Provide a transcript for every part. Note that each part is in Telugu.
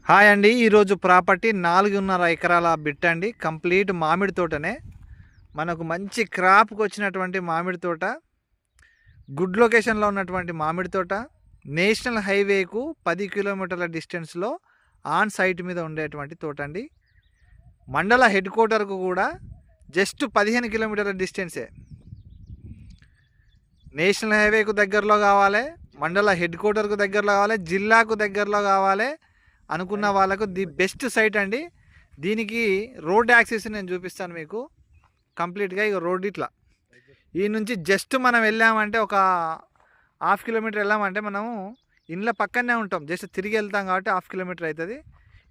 హాయ్ అండి. ఈరోజు ప్రాపర్టీ 4.5 ఎకరాల బిట్ అండి. కంప్లీట్ మామిడి తోటనే. మనకు మంచి క్రాప్కి వచ్చినటువంటి మామిడి తోట, గుడ్ లొకేషన్లో ఉన్నటువంటి మామిడి తోట, నేషనల్ హైవేకు 10 కిలోమీటర్ల డిస్టెన్స్లో ఆన్ సైట్ మీద ఉండేటువంటి తోట అండి. మండల హెడ్ క్వార్టర్కు కూడా జస్ట్ 15 కిలోమీటర్ల డిస్టెన్సే. నేషనల్ హైవేకు దగ్గరలో కావాలి, మండల హెడ్ క్వార్టర్కు దగ్గరలో కావాలి, జిల్లాకు దగ్గరలో కావాలి అనుకున్న వాళ్ళకు ది బెస్ట్ సైట్ అండి. దీనికి రోడ్ యాక్సెస్ నేను చూపిస్తాను మీకు కంప్లీట్గా. ఇక రోడ్ ఇట్లా ఈ నుంచి జస్ట్ మనం వెళ్ళామంటే ఒక 1/2 కిలోమీటర్ వెళ్ళామంటే మనము ఇండ్ల పక్కనే ఉంటాం. జస్ట్ తిరిగి వెళ్తాం కాబట్టి 1/2 కిలోమీటర్ అవుతుంది.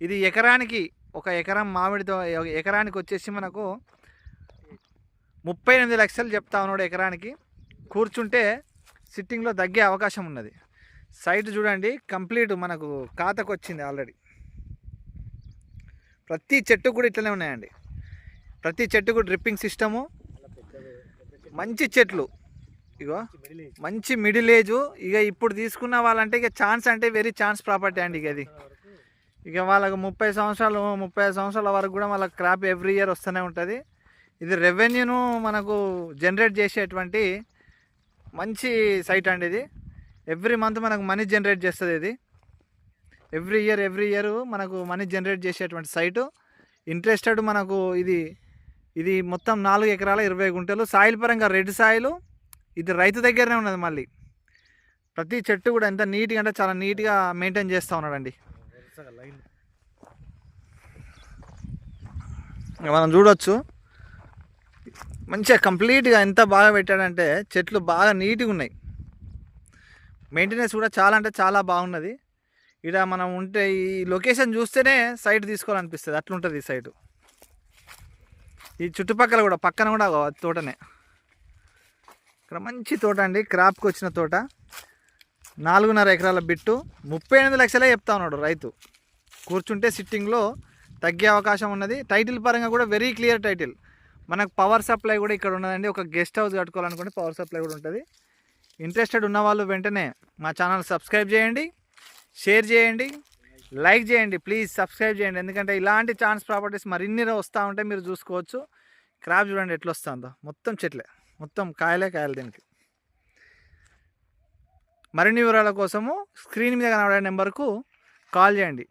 ఇది ఎకరానికి ఒక ఎకరం మామిడితో ఎకరానికి వచ్చేసి మనకు 38 లక్షలు చెప్తా ఉన్నాడు ఎకరానికి. కూర్చుంటే సిట్టింగ్లో తగ్గే అవకాశం ఉన్నది. సైట్ చూడండి, కంప్లీట్ మనకు ఖాతాకు వచ్చింది ఆల్రెడీ. ప్రతి చెట్టు కూడా ఇట్లనే ఉన్నాయండి. ప్రతి చెట్టుకు డ్రిప్పింగ్ సిస్టము, మంచి చెట్లు. ఇగో మంచి మిడిల్ ఏజు. ఇక ఇప్పుడు తీసుకున్న వాళ్ళంటే ఇక ఛాన్స్ అంటే వెరీ ఛాన్స్ ప్రాపర్టీ అండి. ఇక అది ఇక వాళ్ళకు 30 సంవత్సరాలు 35 సంవత్సరాల వరకు కూడా వాళ్ళకి క్రాప్ ఎవ్రీ ఇయర్ వస్తూనే ఉంటుంది. ఇది రెవెన్యూను మనకు జనరేట్ చేసేటువంటి మంచి సైట్ అండి. ఇది ఎవ్రీ మంత్ మనకు మనీ జనరేట్ చేస్తుంది. ఇది ఎవ్రీ ఇయర్ మనకు మనీ జనరేట్ చేసేటువంటి సైటు. ఇంట్రెస్టెడ్ మనకు ఇది మొత్తం 4 ఎకరాల 20 గుంటలు. సాయిల్ పరంగా రెడ్ సాయిలు. ఇది రైతు దగ్గరనే ఉన్నది. మళ్ళీ ప్రతి చెట్టు కూడా ఎంత నీట్గా అంటే చాలా నీట్గా మెయింటైన్ చేస్తూ ఉన్నాడండి. మనం చూడవచ్చు మంచిగా కంప్లీట్గా ఎంత బాగా పెట్టాడంటే చెట్లు బాగా నీట్గా ఉన్నాయి. మెయింటెనెన్స్ కూడా చాలా అంటే చాలా బాగున్నది. ఇక్కడ మనం ఉంటే ఈ లొకేషన్ చూస్తేనే సైట్ తీసుకోవాలనిపిస్తుంది, అట్లుంటుంది ఈ సైటు. ఈ చుట్టుపక్కల కూడా పక్కన కూడా తోటనే. ఇక్కడ మంచి తోట అండి, క్రాప్కి వచ్చిన తోట. 4.5 ఎకరాల బిట్టు 38 లక్షలే చెప్తా ఉన్నాడు రైతు. కూర్చుంటే సిట్టింగ్లో తగ్గే అవకాశం ఉన్నది. టైటిల్ పరంగా కూడా వెరీ క్లియర్ టైటిల్. మనకు పవర్ సప్లై కూడా ఇక్కడ ఉన్నదండి. ఒక గెస్ట్ హౌస్ కట్టుకోవాలనుకుంటే పవర్ సప్లై కూడా ఉంటుంది. ఇంట్రెస్టెడ్ ఉన్నవాళ్ళు వెంటనే మా ఛానల్ సబ్స్క్రైబ్ చేయండి, షేర్ చేయండి, లైక్ చేయండి. ప్లీజ్ సబ్స్క్రైబ్ చేయండి. ఎందుకంటే ఇలాంటి ఛాన్స్ ప్రాపర్టీస్ మరిన్ని వస్తూ ఉంటాయి, మీరు చూసుకోవచ్చు. క్రాప్ చూడండి ఎట్లా వస్తుందో, మొత్తం చెట్లే, మొత్తం కాయలే కాయలు. దీనికి మరిన్ని వివరాల కోసము స్క్రీన్ మీద కనబడే నెంబర్కు కాల్ చేయండి.